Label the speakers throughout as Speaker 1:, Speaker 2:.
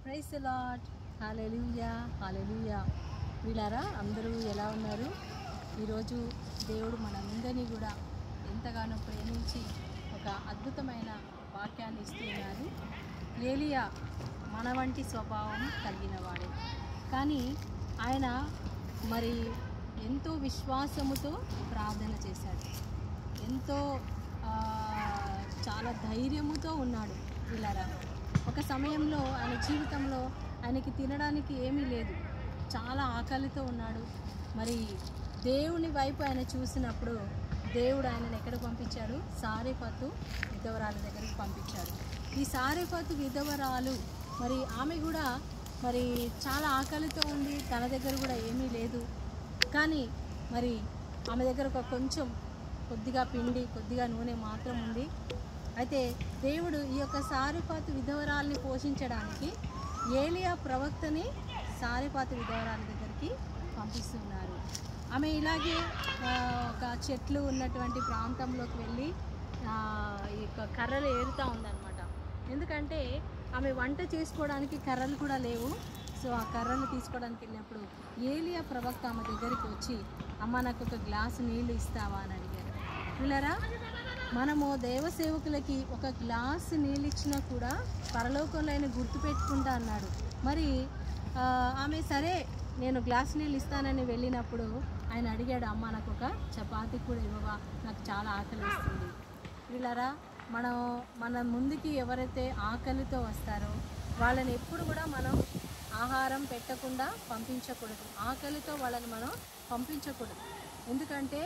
Speaker 1: Praise the lord. Hallelujah hallelujah. వీళ్ళారా అందరూ ఎలా ఉన్నారు? ఈరోజు దేవుడు మనందరినీ కూడా ఎంతగానో ప్రేమించి ఒక అద్భుతమైన వాక్యాన్ని ఇస్తున్నారు. ఏలియా మన వంటి స్వభావం కలిగిన వాడే, కానీ ఆయన మరి ఎంతో విశ్వాసముతో ప్రార్థన చేశాడు, ఎంతో చాలా ధైర్యముతో ఉన్నాడు. వీళ్ళారా ఒక సమయంలో ఆయన జీవితంలో ఆయనకి తినడానికి ఏమీ లేదు, చాలా ఆకలితో ఉన్నాడు. మరి దేవుని వైపు ఆయన చూసినప్పుడు దేవుడు ఆయనను ఎక్కడ పంపించాడు? సారెపతు విధవరాల దగ్గరికి పంపించాడు. ఈ సారెపతు విధవరాలు మరి ఆమె కూడా మరి చాలా ఆకలితో ఉంది, తన దగ్గర కూడా ఏమీ లేదు. కానీ మరి ఆమె దగ్గర కొద్దిగా పిండి, కొద్దిగా నూనె మాత్రం ఉంది. అయితే దేవుడు ఈ యొక్క సారెపాతు విధవరాల్ని పోషించడానికి ఏలియా ప్రవక్తని సారెపాతు విధవరాల దగ్గరికి పంపిస్తున్నారు. ఆమె ఇలాగే ఒక చెట్లు ఉన్నటువంటి ప్రాంతంలోకి వెళ్ళి ఈ యొక్క కర్రలు ఏరుతూ ఉందన్నమాట. ఎందుకంటే ఆమె వంట చేసుకోవడానికి కర్రలు కూడా లేవు. సో ఆ కర్రలు తీసుకోవడానికి వెళ్ళినప్పుడు ఏలియా ప్రవక్త ఆమె దగ్గరికి వచ్చి, అమ్మ నాకు ఒక గ్లాసు నీళ్ళు ఇస్తావా అని అడిగారు. వీళ్ళరా మనము దేవసేవకులకి ఒక గ్లాసు నీళ్ళు ఇచ్చినా కూడా పరలోకంలో ఆయన గుర్తుపెట్టుకుంటా అన్నాడు. మరి ఆమె సరే నేను గ్లాసు నీళ్ళు ఇస్తానని వెళ్ళినప్పుడు ఆయన అడిగాడు, అమ్మ నాకు ఒక చపాతీ కూడా ఇవ్వవా, నాకు చాలా ఆకలి వేస్తుంది. వీళ్ళరా మన ముందుకి ఎవరైతే ఆకలితో వస్తారో వాళ్ళని ఎప్పుడు కూడా మనం ఆహారం పెట్టకుండా పంపించకూడదు, ఆకలితో వాళ్ళని మనం పంపించకూడదు. ఎందుకంటే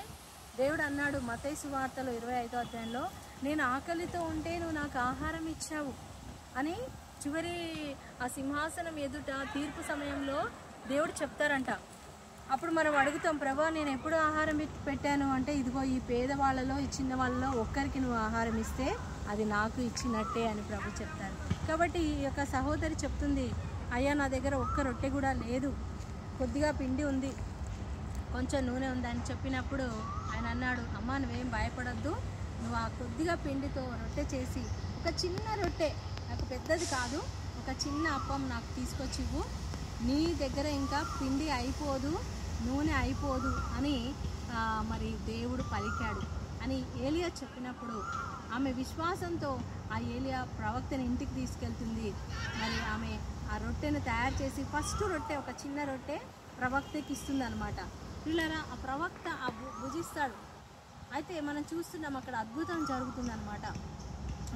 Speaker 1: దేవుడు అన్నాడు మత్తయి సువార్తలో 25వ అధ్యాయంలో, నేను ఆకలితో ఉంటే నువ్వు నాకు ఆహారం ఇచ్చావు అని చివరి ఆ సింహాసనం ఎదుట తీర్పు సమయంలో దేవుడు చెప్తారంట. అప్పుడు మనం అడుగుతాం, ప్రభా నేను ఎప్పుడు ఆహారం పెట్టాను అంటే, ఇదిగో ఈ పేదవాళ్ళలో ఈ చిన్న వాళ్ళలో ఒక్కరికి నువ్వు ఆహారం ఇస్తే అది నాకు ఇచ్చినట్టే అని ప్రభు చెప్తారు. కాబట్టి ఈ యొక్క సహోదరి చెప్తుంది, అయ్యా నా దగ్గర ఒక్క రొట్టె కూడా లేదు, కొద్దిగా పిండి ఉంది, కొంచెం నూనె ఉందని చెప్పినప్పుడు ఆయన అన్నాడు, అమ్మ నువ్వేం భయపడద్దు, నువ్వు ఆ కొద్దిగా పిండితో రొట్టె చేసి ఒక చిన్న రొట్టె, నాకు పెద్దది కాదు, ఒక చిన్న అప్పం నాకు తీసుకొచ్చి ఇవ్వు, నీ దగ్గర ఇంకా పిండి అయిపోదు, నూనె అయిపోదు అని మరి దేవుడు పలికాడు అని ఏలియా చెప్పినప్పుడు ఆమె విశ్వాసంతో ఆ ఏలియా ప్రవక్తని ఇంటికి తీసుకెళ్తుంది. మరి ఆమె ఆ రొట్టెను తయారు చేసి ఫస్ట్ రొట్టె, ఒక చిన్న రొట్టె ప్రవక్తకి ఇస్తుంది అనమాట. పిల్లరా ఆ ప్రవక్త ఆ భుజిస్తాడు. అయితే మనం చూస్తున్నాం అక్కడ అద్భుతం జరుగుతుందన్నమాట.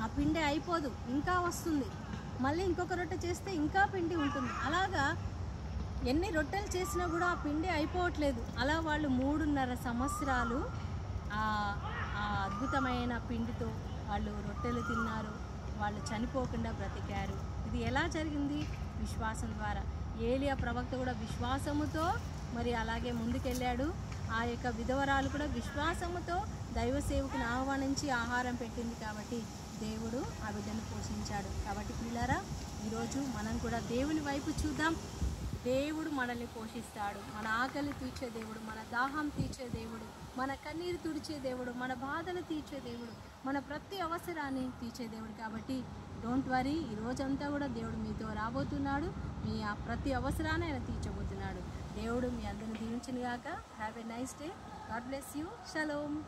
Speaker 1: ఆ పిండి అయిపోదు, ఇంకా వస్తుంది, మళ్ళీ ఇంకొక రొట్టె చేస్తే ఇంకా పిండి ఉంటుంది. అలాగా ఎన్ని రొట్టెలు చేసినా కూడా ఆ పిండి అయిపోవట్లేదు. అలా వాళ్ళు 3.5 సంవత్సరాలు ఆ అద్భుతమైన పిండితో వాళ్ళు రొట్టెలు తిన్నారు, వాళ్ళు చనిపోకుండా బ్రతికారు. ఇది ఎలా జరిగింది? విశ్వాసం ద్వారా. ఏలియా ప్రవక్త కూడా విశ్వాసముతో మరి అలాగే ముందుకెళ్ళాడు. ఆ యొక్క విధవరాలు కూడా విశ్వాసముతో దైవ సేవకుని ఆహ్వానించి ఆహారం పెట్టింది కాబట్టి దేవుడు ఆ బిడ్డను పోషించాడు. కాబట్టి పిల్లారా ఈరోజు మనం కూడా దేవుని వైపు చూద్దాం. దేవుడు మనల్ని పోషిస్తాడు. మన ఆకలి తీర్చే దేవుడు, మన దాహం తీర్చే దేవుడు, మన కన్నీరు తుడిచే దేవుడు, మన బాధలు తీర్చే దేవుడు, మన ప్రతి అవసరాన్ని తీర్చే దేవుడు. కాబట్టి డోంట్ వరీ, ఈ రోజంతా కూడా దేవుడు మీతో రాబోతున్నాడు. మీ ఆ ప్రతి అవసరాన్ని ఆయన తీర్చబోతున్నాడు. దేవుడు మీ అందరిని దీవించును గాక. Have a nice day. God bless you. Shalom.